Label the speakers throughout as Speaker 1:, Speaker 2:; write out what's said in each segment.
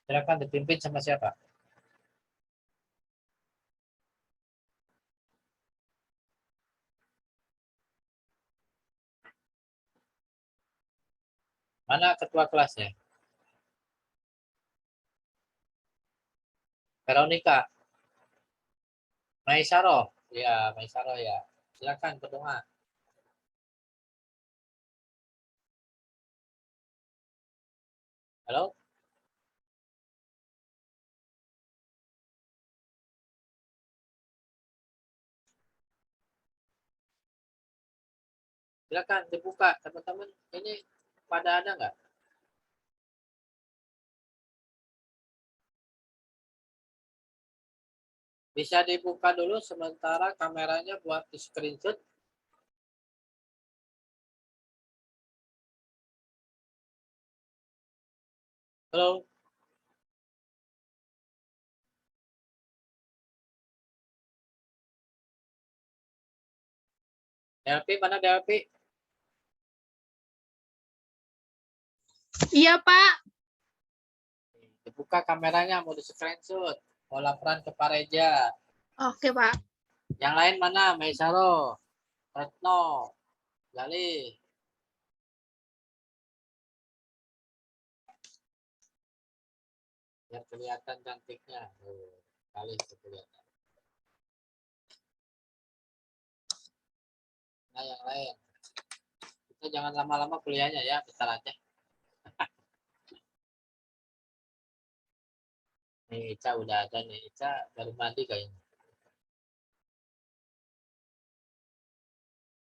Speaker 1: Silakan dipimpin sama siapa? Mana ketua kelasnya? Veronica, Maisaro. Ya, Maisaro ya. Silakan berdoa. Halo? Silakan dibuka, teman-teman. Ini pada ada nggak? Bisa dibuka dulu sementara kameranya buat di screenshot. Halo? Delpi, mana Delpi?
Speaker 2: Iya, Pak.
Speaker 1: Dibuka kameranya, mau di screenshot. Mau laporan ke Pak Reja.
Speaker 2: Oke, Pak.
Speaker 1: Yang lain mana? Maisaro, Retno, Gali. Biar kelihatan cantiknya. Gali kelihatan. Nah, yang lain. Kita jangan lama-lama kuliahnya ya, bentar aja. Nih, Ica udah ada nih. Ica baru mandi kayaknya.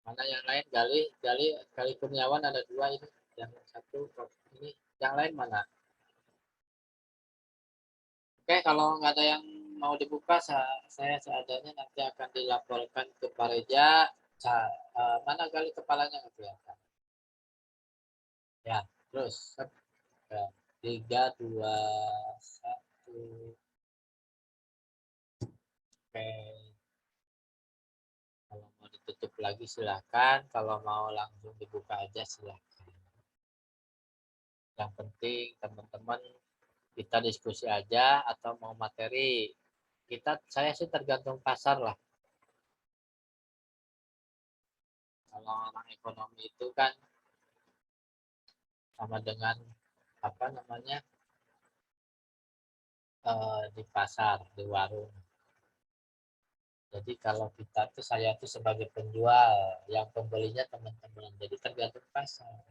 Speaker 1: Mana yang lain? Gali Kurniawan ada 2 ini. Yang satu ini. Yang lain mana? Oke, kalau nggak ada yang mau dibuka, saya seadanya nanti akan dilaporkan ke Pak Reja. Mana Gali kepalanya nggak kelihatan? Ya, terus. Ya, 3, 2, 1. Oke. Kalau mau ditutup lagi silahkan. Kalau mau langsung dibuka aja silahkan. Yang penting teman-teman kita diskusi aja atau mau materi. Saya sih tergantung pasar lah. Kalau orang ekonomi itu kan sama dengan apa namanya di pasar, di warung. Jadi kalau kita tuh saya tuh sebagai penjual, yang pembelinya teman-teman. Jadi tergantung pasar.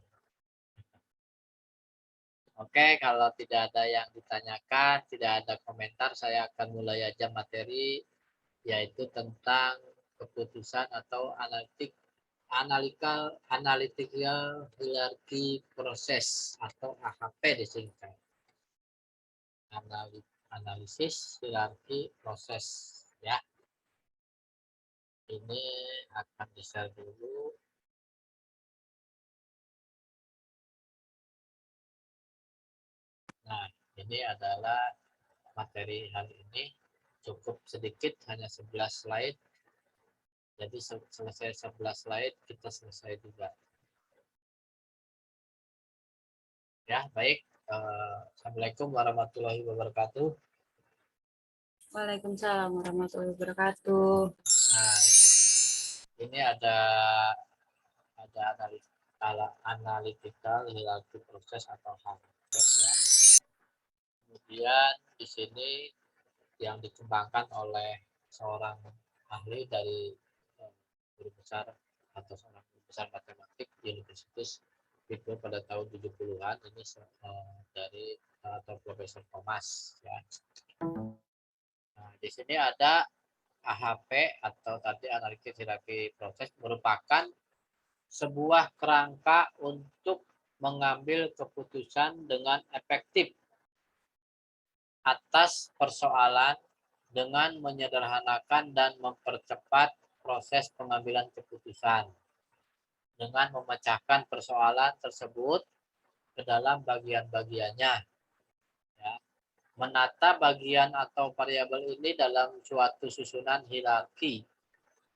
Speaker 1: Oke, kalau tidak ada yang ditanyakan, tidak ada komentar, saya akan mulai aja materi, yaitu tentang keputusan atau analytical hierarchy proses atau AHP disingkat. Analisis hierarki proses ya. Ini akan di-share dulu. Nah, ini adalah materi hari ini. Cukup sedikit, hanya 11 slide. Jadi selesai 11 slide, kita selesai juga. Ya, baik. Assalamualaikum warahmatullahi wabarakatuh.
Speaker 2: Waalaikumsalam warahmatullahi wabarakatuh.
Speaker 1: Nah, ini ada analytical hierarchy proses atau HAP ya. Kemudian di sini yang dikembangkan oleh seorang ahli dari guru besar atau seorang guru besar matematik di Universitas itu pada tahun 70-an ini dari atau Profesor Thomas ya. Nah, di sini ada AHP atau tadi analisis hierarki proses merupakan sebuah kerangka untuk mengambil keputusan dengan efektif atas persoalan dengan menyederhanakan dan mempercepat proses pengambilan keputusan dengan memecahkan persoalan tersebut ke dalam bagian-bagiannya. Ya. Menata bagian atau variabel ini dalam suatu susunan hierarki,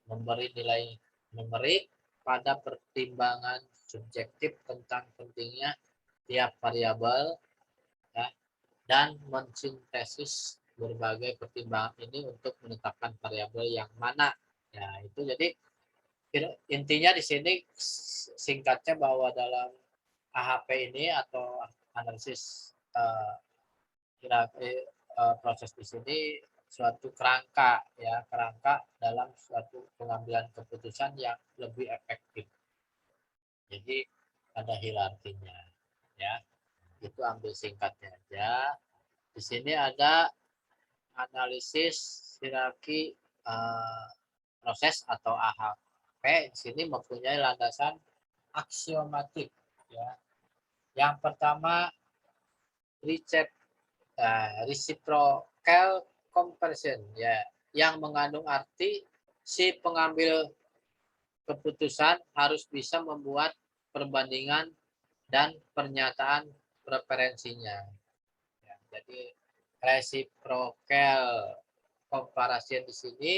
Speaker 1: memberi nilai numerik pada pertimbangan subjektif tentang pentingnya tiap variabel, ya, dan mensintesis berbagai pertimbangan ini untuk menetapkan variabel yang mana. Ya, itu jadi intinya di sini singkatnya bahwa dalam AHP ini atau analisis proses di sini suatu kerangka ya, kerangka dalam suatu pengambilan keputusan yang lebih efektif. Jadi ada hierarkinya ya. Itu ambil singkatnya aja. Di sini ada analisis hierarki proses atau AHP. Di sini mempunyai landasan aksiomatik ya. Yang pertama reciprocal comparison ya, yang mengandung arti si pengambil keputusan harus bisa membuat perbandingan dan pernyataan preferensinya. Ya, jadi reciprocal comparison di sini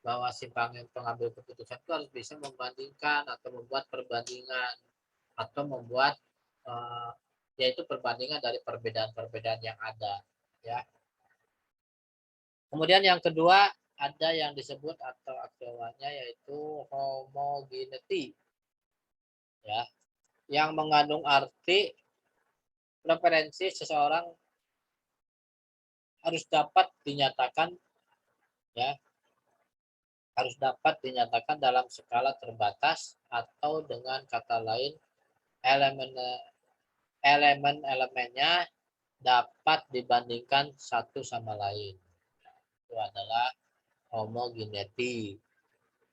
Speaker 1: bahwa si pengambil keputusan itu harus bisa membandingkan atau membuat perbandingan atau membuat yaitu perbandingan dari perbedaan-perbedaan yang ada ya. Kemudian yang kedua ada yang disebut atau aktualnya yaitu homogeneity ya, yang mengandung arti preferensi seseorang harus dapat dinyatakan ya, harus dapat dinyatakan dalam skala terbatas atau dengan kata lain elemen-elemennya dapat dibandingkan satu sama lain. Itu adalah homogeneity.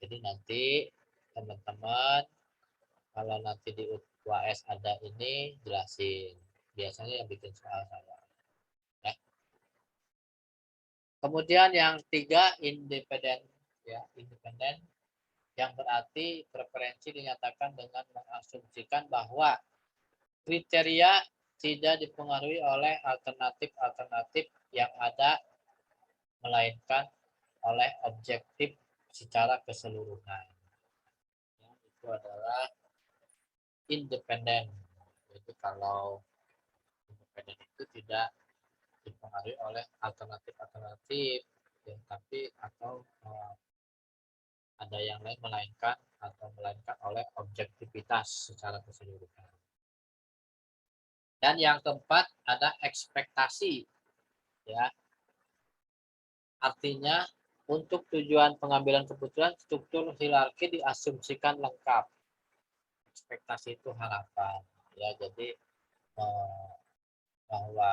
Speaker 1: Jadi nanti teman-teman kalau nanti di UAS ada ini jelasin. Biasanya yang bikin soal saya. Ya. Kemudian yang tiga independen ya, independen yang berarti preferensi dinyatakan dengan mengasumsikan bahwa kriteria tidak dipengaruhi oleh alternatif-alternatif yang ada, melainkan oleh objektif secara keseluruhan. Ya, itu adalah independen. Jadi kalau independen itu tidak dipengaruhi oleh alternatif-alternatif, ya, tapi atau ada yang lain melainkan oleh objektivitas secara keseluruhan. Dan yang keempat ada ekspektasi, ya. Artinya untuk tujuan pengambilan keputusan struktur hierarki diasumsikan lengkap. Ekspektasi itu harapan, ya. Jadi bahwa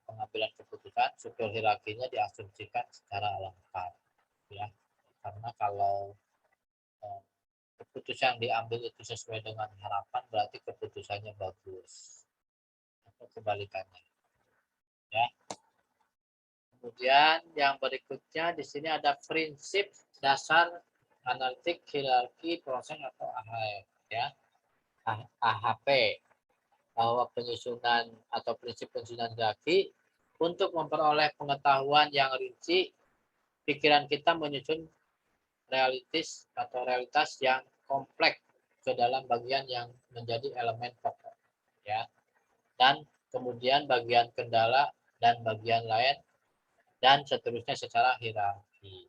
Speaker 1: pengambilan keputusan struktur hierarkinya diasumsikan secara lengkap, ya. Karena kalau keputusan yang diambil itu sesuai dengan harapan berarti keputusannya bagus atau kebalikannya ya. Kemudian yang berikutnya di sini ada prinsip dasar analitik hierarki proses atau AHP, bahwa penyusunan atau prinsip penyusunan hierarki untuk memperoleh pengetahuan yang rinci, pikiran kita menyusun realitas yang kompleks ke dalam bagian yang menjadi elemen pokok ya, dan kemudian bagian kendala dan bagian lain dan seterusnya secara hierarki.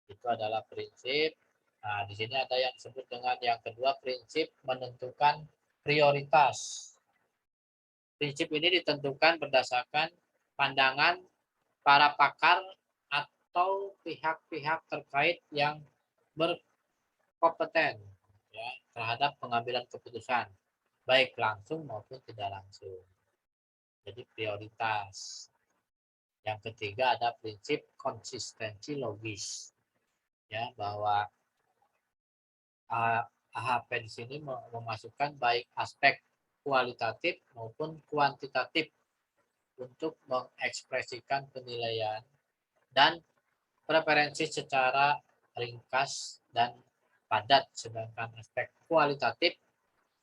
Speaker 1: Itu adalah prinsip. Nah, di sini ada yang disebut dengan yang kedua prinsip menentukan prioritas. Prinsip ini ditentukan berdasarkan pandangan para pakar atau pihak-pihak terkait yang berkompeten ya, terhadap pengambilan keputusan, baik langsung maupun tidak langsung. Jadi prioritas. Yang ketiga ada prinsip konsistensi logis, ya, bahwa AHP di sini memasukkan baik aspek kualitatif maupun kuantitatif untuk mengekspresikan penilaian dan preferensi secara ringkas dan padat, sedangkan aspek kualitatif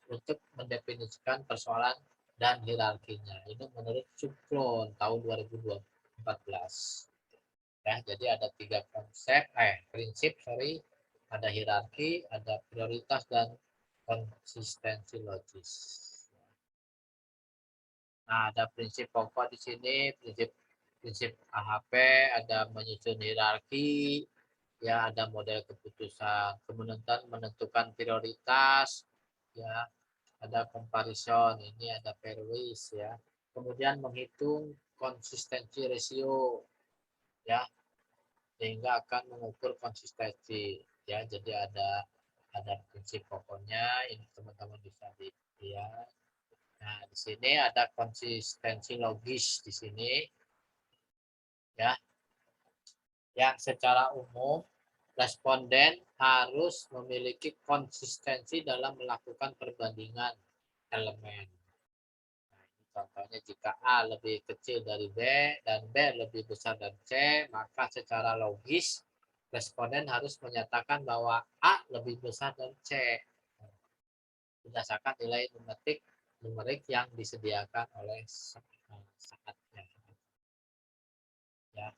Speaker 1: untuk mendefinisikan persoalan dan hierarkinya. Ini menurut Suklon tahun 2014. Ya, jadi ada tiga prinsip, ada hierarki, ada prioritas dan konsistensi logis. Nah, ada prinsip pokok di sini, prinsip AHP, ada menyusun hierarki, ya ada model keputusan, kemudian menentukan prioritas, ya ada comparison, ini ada Pairwise ya. Kemudian menghitung konsistensi rasio, ya sehingga akan mengukur konsistensi, ya. Jadi ada prinsip pokoknya, ini teman-teman bisa dilihat. Nah, di sini ada konsistensi logis di sini, ya, yang secara umum responden harus memiliki konsistensi dalam melakukan perbandingan elemen. Nah, ini contohnya jika A lebih kecil dari B dan B lebih besar dari C, maka secara logis responden harus menyatakan bahwa A lebih besar dari C berdasarkan nilai numerik yang disediakan oleh saatnya. Ya.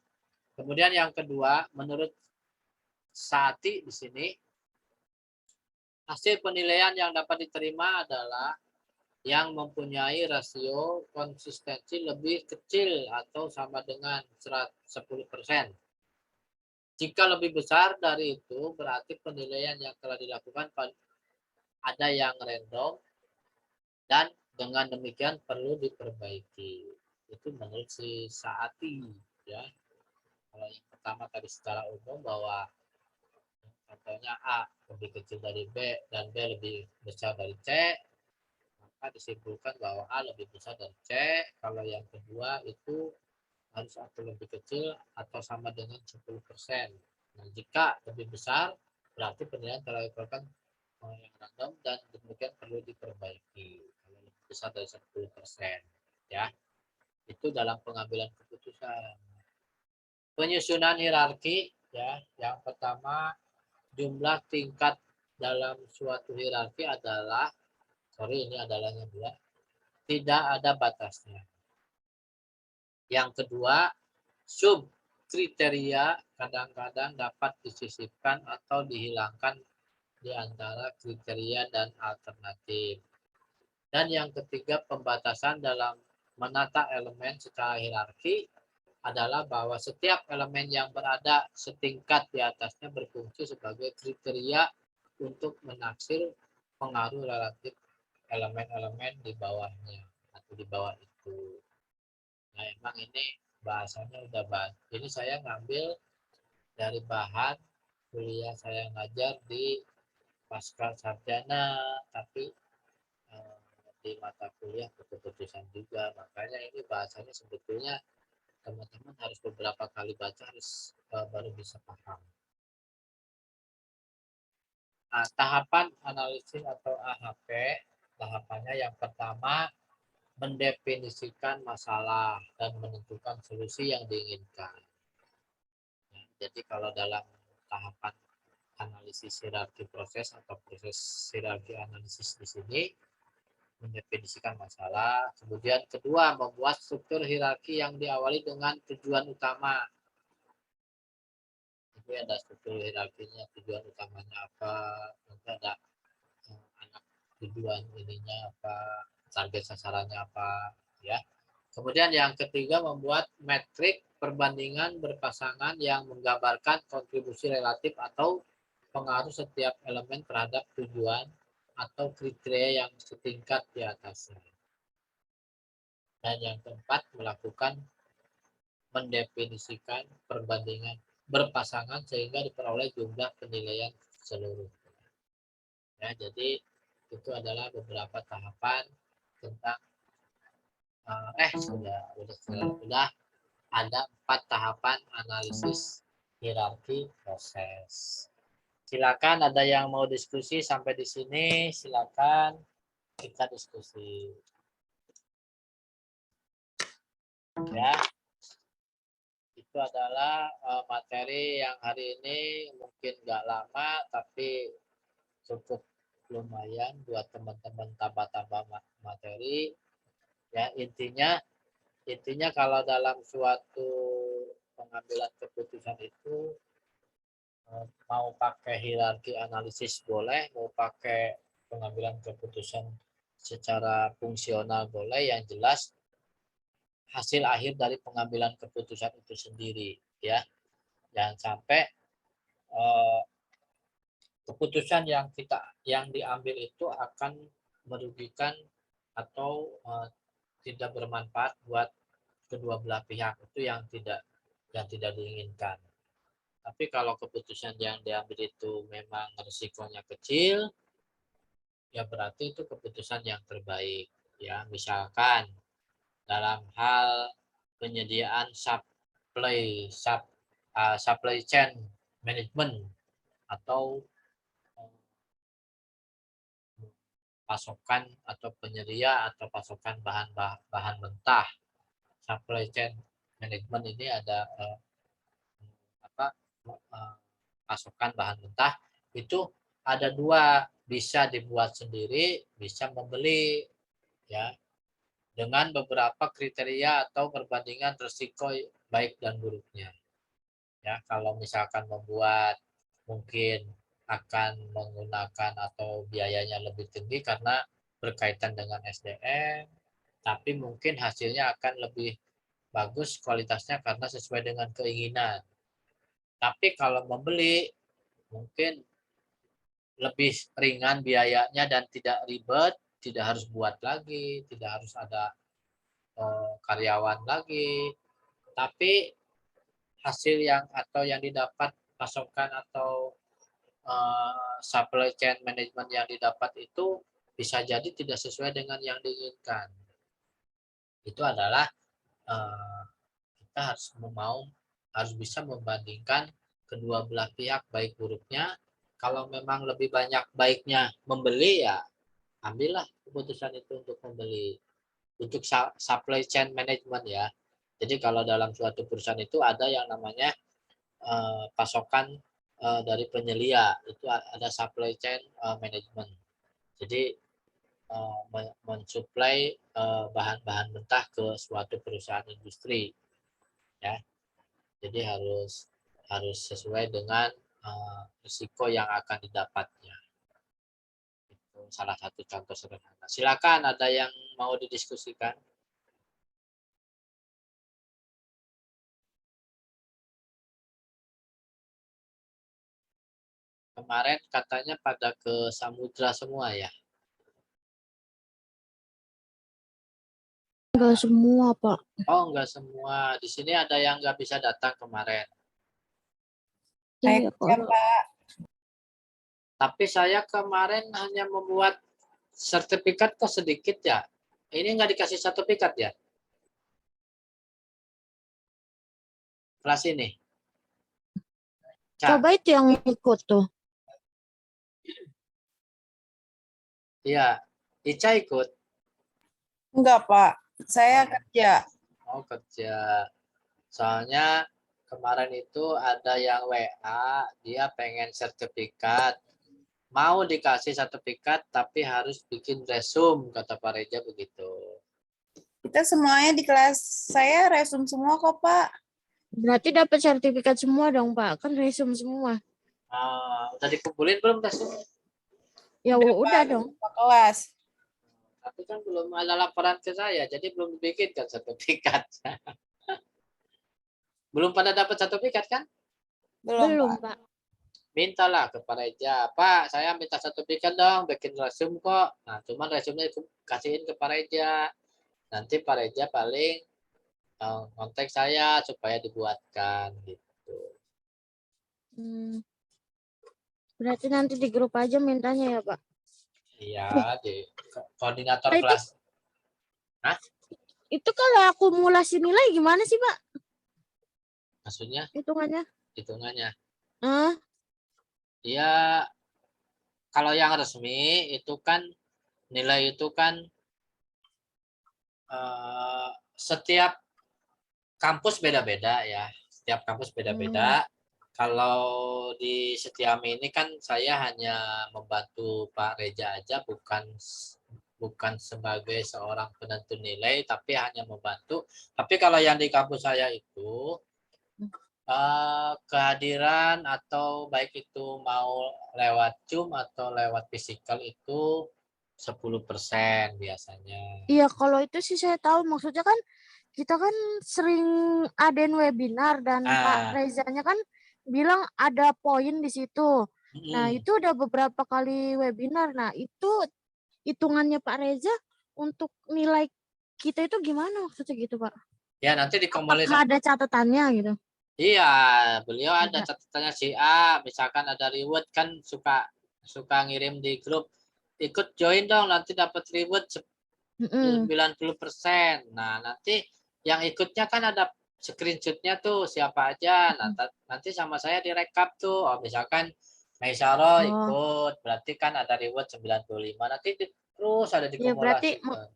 Speaker 1: Kemudian yang kedua, menurut Saati di sini, hasil penilaian yang dapat diterima adalah yang mempunyai rasio konsistensi lebih kecil atau sama dengan 10%. Jika lebih besar dari itu, berarti penilaian yang telah dilakukan ada yang random dan dengan demikian perlu diperbaiki. Itu menurut si Saati, ya. Kalau yang pertama tadi secara umum bahwa contohnya A lebih kecil dari B dan B lebih besar dari C, maka disimpulkan bahwa A lebih besar dari C. Kalau yang kedua itu harus atau lebih kecil atau sama dengan 10%. Nah, jika lebih besar, berarti penilaian telah dilakukan yang random dan demikian perlu diperbaiki. Kalau lebih besar dari 10%, ya. Itu dalam pengambilan keputusan. Penyusunan hierarki, ya. Yang pertama, jumlah tingkat dalam suatu hierarki adalah, ini adalahnya dua, tidak ada batasnya. Yang kedua, sub kriteria kadang-kadang dapat disisipkan atau dihilangkan di antara kriteria dan alternatif. Dan yang ketiga, pembatasan dalam menata elemen secara hierarki adalah bahwa setiap elemen yang berada setingkat di atasnya berfungsi sebagai kriteria untuk menaksir pengaruh relatif elemen-elemen di bawahnya atau di bawah itu. Nah, emang ini bahasanya udah banyak. Ini saya ngambil dari bahan kuliah saya ngajar di pasca sarjana, tapi di mata kuliah keputusan juga. Makanya ini bahasanya sebetulnya teman-teman harus beberapa kali baca harus baru bisa paham. Nah, tahapan analisis atau AHP, tahapannya yang pertama mendefinisikan masalah dan menentukan solusi yang diinginkan. Nah, jadi kalau dalam tahapan analisis hierarki proses atau proses hierarki analisis di sini mendefinisikan masalah. Kemudian kedua, membuat struktur hierarki yang diawali dengan tujuan utama. Jadi ada struktur hierarkinya, tujuan utamanya apa, nanti ada anak tujuan ininya apa, target sasarannya apa, ya. Kemudian yang ketiga, membuat metrik perbandingan berpasangan yang menggambarkan kontribusi relatif atau pengaruh setiap elemen terhadap tujuan atau kriteria yang setingkat di atasnya. Dan yang keempat, melakukan mendefinisikan perbandingan berpasangan sehingga diperoleh jumlah penilaian seluruh. Ya, jadi itu adalah beberapa tahapan tentang sudah ada 4 tahapan analisis hierarki proses. Silakan ada yang mau diskusi sampai di sini, silakan kita diskusi. Ya, itu adalah materi yang hari ini mungkin nggak lama, tapi cukup lumayan buat teman-teman tambah-tambah materi. Ya, intinya kalau dalam suatu pengambilan keputusan itu mau pakai hierarki analisis boleh, mau pakai pengambilan keputusan secara fungsional boleh, yang jelas hasil akhir dari pengambilan keputusan itu sendiri, ya. Jangan sampai keputusan yang diambil itu akan merugikan atau tidak bermanfaat buat kedua belah pihak, itu yang tidak diinginkan. Tapi kalau keputusan yang diambil itu memang risikonya kecil, ya berarti itu keputusan yang terbaik. Ya, misalkan dalam hal penyediaan supply chain management atau pasokan atau penyedia atau pasokan bahan mentah. Supply chain management ini ada pasokan bahan mentah itu ada dua, bisa dibuat sendiri, bisa membeli, ya, dengan beberapa kriteria atau perbandingan risiko baik dan buruknya. Ya, kalau misalkan membuat mungkin akan menggunakan atau biayanya lebih tinggi karena berkaitan dengan SDM, tapi mungkin hasilnya akan lebih bagus kualitasnya karena sesuai dengan keinginan. Tapi kalau membeli mungkin lebih ringan biayanya dan tidak ribet, tidak harus buat lagi, tidak harus ada karyawan lagi, tapi hasil yang didapat pasokan atau supply chain management yang didapat itu bisa jadi tidak sesuai dengan yang diinginkan. Itu adalah kita harus bisa membandingkan kedua belah pihak baik buruknya. Kalau memang lebih banyak baiknya membeli, ya ambillah keputusan itu untuk membeli. Untuk supply chain management, ya. Jadi kalau dalam suatu perusahaan itu ada yang namanya pasokan dari penyelia, itu ada supply chain management. Jadi mensuplai bahan-bahan mentah ke suatu perusahaan industri, ya. Jadi harus sesuai dengan risiko yang akan didapatnya. Itu salah satu contoh sederhana. Silakan, ada yang mau didiskusikan? Kemarin katanya pada ke samudra semua, ya?
Speaker 2: Enggak semua, Pak.
Speaker 1: Oh, enggak semua. Di sini ada yang nggak bisa datang kemarin.
Speaker 2: Iya, Pak.
Speaker 1: Tapi saya kemarin hanya membuat sertifikat kok sedikit, ya. Ini nggak dikasih sertifikat, ya? Kelas ini.
Speaker 2: Coba itu yang ikut tuh.
Speaker 1: Iya. Ica ikut?
Speaker 3: Enggak, Pak. Saya kerja.
Speaker 1: Oh, kerja. Soalnya kemarin itu ada yang WA, dia pengen sertifikat. Mau dikasih sertifikat, tapi harus bikin resume, kata Pak Reja begitu.
Speaker 3: Kita semuanya di kelas saya resume semua kok, Pak.
Speaker 2: Berarti dapat sertifikat semua dong, Pak. Kan resume semua.
Speaker 1: Udah dikumpulin belum resume?
Speaker 2: Ya udah
Speaker 3: Pak,
Speaker 2: dong.
Speaker 3: Pak kelas.
Speaker 1: Tapi kan belum ada laporan ke saya, jadi belum dibikinkan sertifikat. Belum pada dapat sertifikat kan?
Speaker 3: Belum, Pak.
Speaker 2: Pak.
Speaker 1: Mintalah ke Pak Reja, Pak, saya minta sertifikat dong, bikin resume kok. Nah, cuman resume kasihin ke Pak Reja. Nanti Pak Reja paling kontak saya supaya dibuatkan gitu.
Speaker 2: Berarti nanti di grup aja mintanya ya, Pak?
Speaker 1: Iya, di koordinator
Speaker 2: Nah,
Speaker 1: kelas. Hah?
Speaker 2: Itu kalau akumulasi nilai gimana sih, Pak?
Speaker 1: Maksudnya?
Speaker 2: Hitungannya?
Speaker 1: Hitungannya.
Speaker 2: Hah?
Speaker 1: Ya, kalau yang resmi itu kan nilai itu kan setiap kampus beda-beda, ya. Setiap kampus beda-beda. Kalau di Setiami ini kan saya hanya membantu Pak Reja aja, bukan sebagai seorang penentu nilai, tapi hanya membantu. Tapi kalau yang di kampus saya itu kehadiran atau baik itu mau lewat Zoom atau lewat fisikal itu 10% biasanya.
Speaker 2: Iya, kalau itu sih saya tahu. Maksudnya kan kita kan sering adain webinar dan Pak
Speaker 1: Ah,
Speaker 2: Rezanya kan bilang ada poin di situ. Nah,
Speaker 1: mm-mm.
Speaker 2: itu udah beberapa kali webinar. Nah, itu hitungannya Pak Reza untuk nilai kita itu gimana maksudnya gitu, Pak?
Speaker 1: Ya nanti
Speaker 2: Apakah ada catatannya gitu?
Speaker 1: Iya, beliau ada
Speaker 2: Ada.
Speaker 1: catatannya si A, misalkan ada reward kan suka suka ngirim di grup, ikut join dong nanti dapat reward
Speaker 2: Mm-mm.
Speaker 1: 90%. Nah, nanti yang ikutnya kan ada screenshotnya tuh siapa aja. Nah, nanti sama saya direkap tuh. Oh, misalkan Maisaro
Speaker 2: Oh,
Speaker 1: ikut, berarti kan ada reward 95. Nanti terus ada
Speaker 2: iya berarti
Speaker 1: dikumulasikan.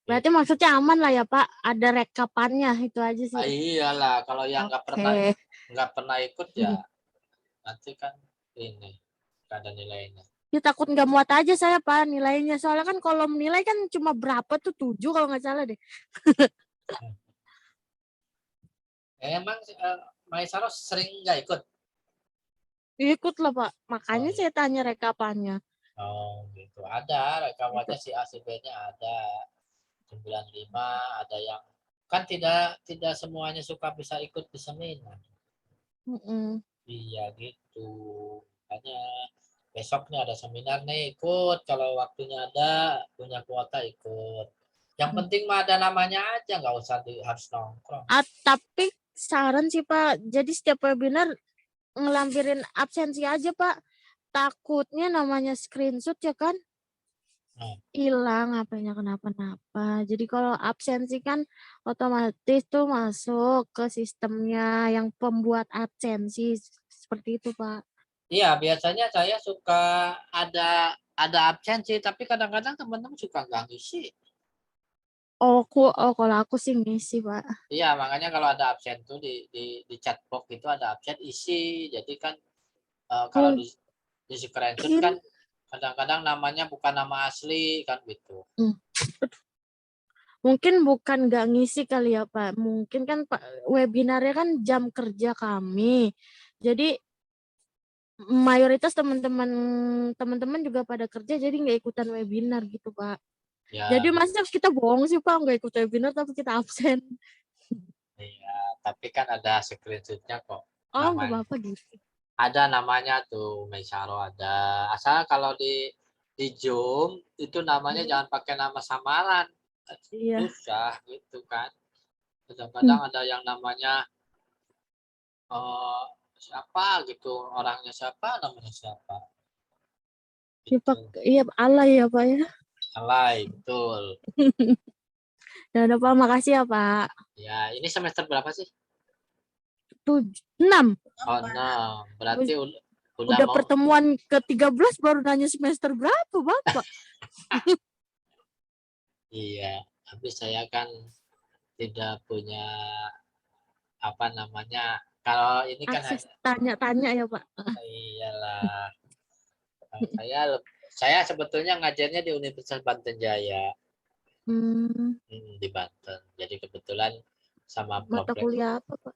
Speaker 2: berarti
Speaker 1: Gitu.
Speaker 2: maksudnya aman lah ya Pak. Ada rekapannya itu aja
Speaker 1: Ah,
Speaker 2: sih.
Speaker 1: iyalah, kalau yang
Speaker 2: Oke.
Speaker 1: nggak pernah ikut ya nanti kan ini nggak ada nilainya.
Speaker 2: Ya takut nggak muat aja saya Pak nilainya. Soalnya kan kalau menilai kan cuma berapa tuh 7 kalau nggak salah deh.
Speaker 1: Emang Maisaro sering nggak ikut?
Speaker 2: Ikut lah Pak.
Speaker 1: Oh,
Speaker 2: Makanya saya tanya rekapannya.
Speaker 1: oh gitu. Ada
Speaker 2: Gitu.
Speaker 1: rekamannya si A si B-nya ada 95, ada yang kan tidak tidak semuanya suka bisa ikut di seminar.
Speaker 2: Mm-mm.
Speaker 1: Iya gitu. Makanya besoknya ada seminar nih ikut kalau waktunya ada punya kuota ikut. Yang penting mah ada namanya aja nggak usah harus nongkrong.
Speaker 2: Tapi saran sih Pak. Jadi setiap webinar ngelampirin absensi aja Pak. Takutnya namanya screenshot ya kan
Speaker 1: Nah,
Speaker 2: hilang apanya kenapa-napa. Jadi kalau absensi kan otomatis tuh masuk ke sistemnya yang pembuat absensi seperti itu Pak.
Speaker 1: iya biasanya saya suka ada absensi tapi kadang-kadang teman-teman suka nggak ngisi.
Speaker 2: Kalau aku sih ngisi Pak.
Speaker 1: Iya, makanya kalau ada absen tuh di chat box itu ada absen isi. Jadi kan kalau di screenshot
Speaker 2: Mungkin
Speaker 1: kan kadang-kadang namanya bukan nama asli kan gitu.
Speaker 2: hmm, mungkin bukan nggak ngisi kali ya Pak. Mungkin kan Pak webinarnya kan jam kerja kami. Jadi mayoritas teman-teman juga pada kerja jadi nggak ikutan webinar gitu Pak. Jadi
Speaker 1: Ya,
Speaker 2: masa kita bohong sih Pak nggak ikut webinar tapi kita absen.
Speaker 1: iya, tapi kan ada screenshotnya kok.
Speaker 2: Oh nggak
Speaker 1: Namanya
Speaker 2: apa-apa gitu.
Speaker 1: ada namanya tuh Meisaro ada. Asal kalau di Zoom itu namanya
Speaker 2: Hmm,
Speaker 1: jangan pakai nama samaran.
Speaker 2: iya.
Speaker 1: Susah gitu kan.
Speaker 2: Hmm.
Speaker 1: Kadang-kadang ada yang namanya eh, siapa gitu, orangnya siapa, namanya siapa.
Speaker 2: Ya, Pak,
Speaker 1: Gitu.
Speaker 2: iya Allah ya Pak ya.
Speaker 1: Alay, betul.
Speaker 2: Ya udah Pak, makasih ya Pak.
Speaker 1: Ya, ini semester berapa sih?
Speaker 2: 6.
Speaker 1: Oh, no. Berarti udah
Speaker 2: Udah
Speaker 1: mau.
Speaker 2: pertemuan ke-13 baru nanya semester berapa Bapak?
Speaker 1: Iya, tapi saya kan tidak punya apa namanya. Kalau ini kan
Speaker 2: Akses
Speaker 1: hanya
Speaker 2: tanya-tanya ya Pak.
Speaker 1: iyalah. Saya saya sebetulnya ngajarnya di Universitas Banten Jaya
Speaker 2: Hmm,
Speaker 1: di Banten. Jadi kebetulan sama
Speaker 2: mata
Speaker 1: program
Speaker 2: kuliah apa Pak?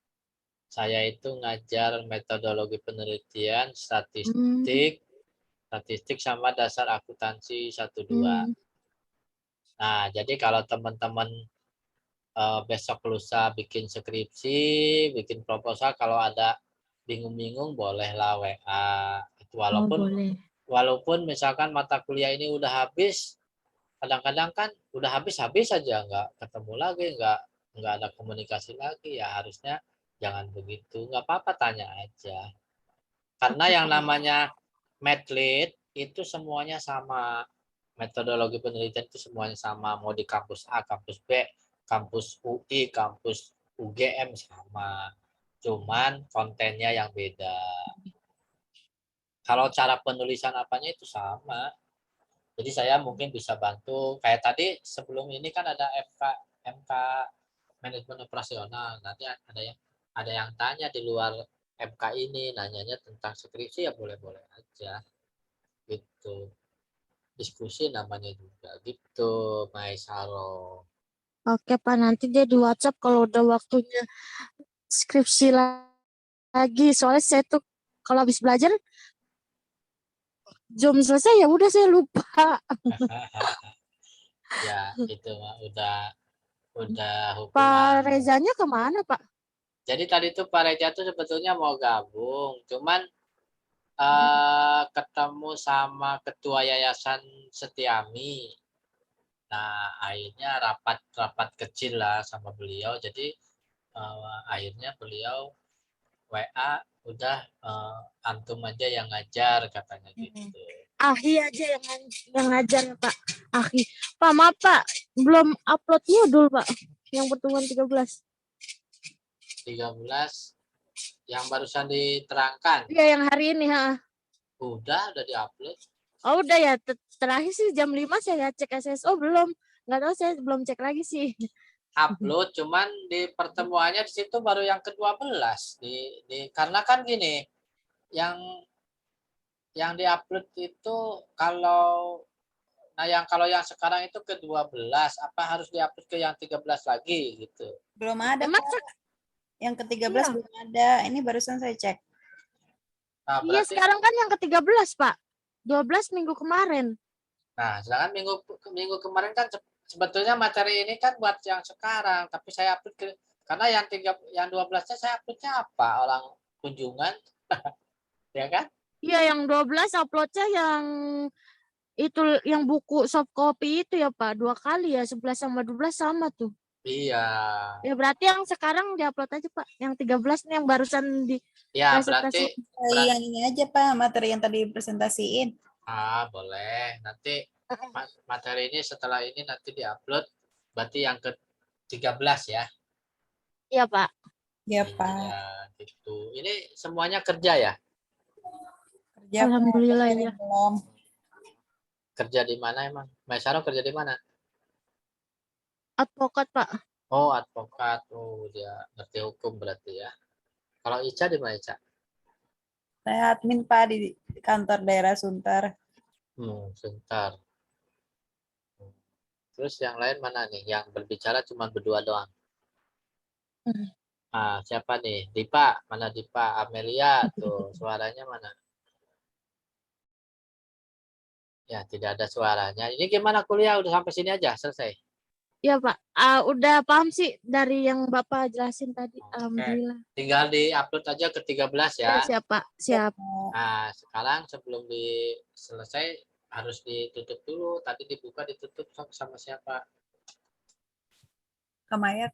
Speaker 1: saya itu ngajar metodologi penelitian,
Speaker 2: Hmm,
Speaker 1: statistik sama dasar akuntansi 1-2.
Speaker 2: hmm.
Speaker 1: Nah, jadi kalau teman-teman besok lusa bikin skripsi, bikin proposal, kalau ada bingung-bingung bolehlah WA. Itu
Speaker 2: Oh
Speaker 1: walaupun
Speaker 2: boleh.
Speaker 1: walaupun misalkan mata kuliah ini udah habis, kadang-kadang kan udah habis aja nggak ketemu lagi, nggak ada komunikasi lagi ya harusnya jangan begitu. Nggak apa-apa tanya aja. Karena
Speaker 2: Oke
Speaker 1: yang
Speaker 2: Pak.
Speaker 1: namanya medlead itu semuanya sama. Metodologi penelitian itu semuanya sama. Mau di kampus A, kampus B, kampus UI, kampus UGM sama. Cuman kontennya yang beda. Kalau cara penulisan apanya itu sama. Jadi saya mungkin bisa bantu. Kayak tadi sebelum ini kan ada MK manajemen operasional. Nanti ada yang tanya di luar MK ini, nanyanya tentang skripsi ya boleh-boleh aja. Gitu. Diskusi namanya juga gitu, Maisaro.
Speaker 2: Oke Pak, nanti dia di WhatsApp kalau udah waktunya skripsi lagi. Soalnya saya tuh kalau habis belajar jam selesai ya udah saya lupa.
Speaker 1: Ya itu mah udah Udah
Speaker 2: Pak
Speaker 1: hukuman.
Speaker 2: Rezanya kemana, Pak?
Speaker 1: Jadi tadi tuh Pak Reza tuh sebetulnya mau gabung, cuman ketemu sama ketua yayasan Setiami. Nah, akhirnya rapat kecil lah sama beliau. Jadi akhirnya beliau WA udah antum aja yang ngajar katanya gitu.
Speaker 2: Ahi aja yang ngajar ya, Pak. Ahi. Pak, maaf, Pak. Belum upload modul, Pak. Yang pertemuan 13.
Speaker 1: 13 yang barusan diterangkan.
Speaker 2: Iya, yang hari ini, ha.
Speaker 1: Udah diupload.
Speaker 2: Oh, udah ya. Terakhir sih jam 5 saya cek SSO belum. Nggak tahu, saya belum cek lagi sih.
Speaker 1: Upload, cuman di pertemuannya di situ baru yang ke-12 karena kan gini, yang diupload itu kalau kalau yang sekarang itu ke-12, apa harus diupload ke yang 13 lagi gitu.
Speaker 3: Belum ada,
Speaker 2: Emang
Speaker 3: Pak. Yang ke-13
Speaker 2: Iya.
Speaker 3: belum ada. Ini barusan saya cek.
Speaker 1: Nah,
Speaker 2: Iya,
Speaker 1: berarti
Speaker 2: sekarang kan yang ke-13, Pak. 12 minggu kemarin.
Speaker 1: sedangkan minggu kemarin kan sebetulnya materi ini kan buat yang sekarang, tapi saya upload karena yang 12-nya saya uploadnya apa? Orang kunjungan. Ya kan?
Speaker 2: Iya, yang 12 uploadnya yang itu yang buku soft copy itu ya, Pak. 2 kali ya, 11 sama 12 sama tuh.
Speaker 1: Iya.
Speaker 2: Ya berarti yang sekarang diupload aja, Pak. Yang 13 nih yang barusan di
Speaker 1: Ya,
Speaker 2: presentasi.
Speaker 3: Yang ini aja, Pak. Materi yang tadi presentasiin.
Speaker 1: boleh. Nanti materi ini setelah ini nanti diupload. Berarti yang ke-13 ya.
Speaker 2: Iya, Pak.
Speaker 3: Ya, Pak.
Speaker 1: Iya, gitu. Ini semuanya kerja ya?
Speaker 3: Kerja, Pak.
Speaker 2: Alhamdulillah
Speaker 3: Materi
Speaker 2: ya.
Speaker 3: belum.
Speaker 1: Kerja di mana emang? Mas Syaro kerja di mana?
Speaker 2: Advokat, Pak.
Speaker 1: Oh, advokat. Oh, dia ngerti hukum berarti ya. Kalau Ica di mana, Ica?
Speaker 3: Saya admin, Pak, di kantor daerah Sunter.
Speaker 1: Sebentar. Terus yang lain mana nih? Yang berbicara cuma berdua doang. Siapa nih? Dipa. Mana Dipa? Amelia. Tuh, suaranya mana? Ya, tidak ada suaranya. Ini gimana kuliah? Udah sampai sini aja? Selesai?
Speaker 2: Iya, Pak. Udah paham sih dari yang Bapak jelasin tadi.
Speaker 1: Oke.
Speaker 2: Alhamdulillah.
Speaker 1: Tinggal di-upload aja ke 13
Speaker 2: Ya,
Speaker 1: ya.
Speaker 2: siap, Pak. Siap.
Speaker 1: Nah, sekarang sebelum selesai harus ditutup dulu. Tadi dibuka ditutup sama siapa?
Speaker 3: Kamaya.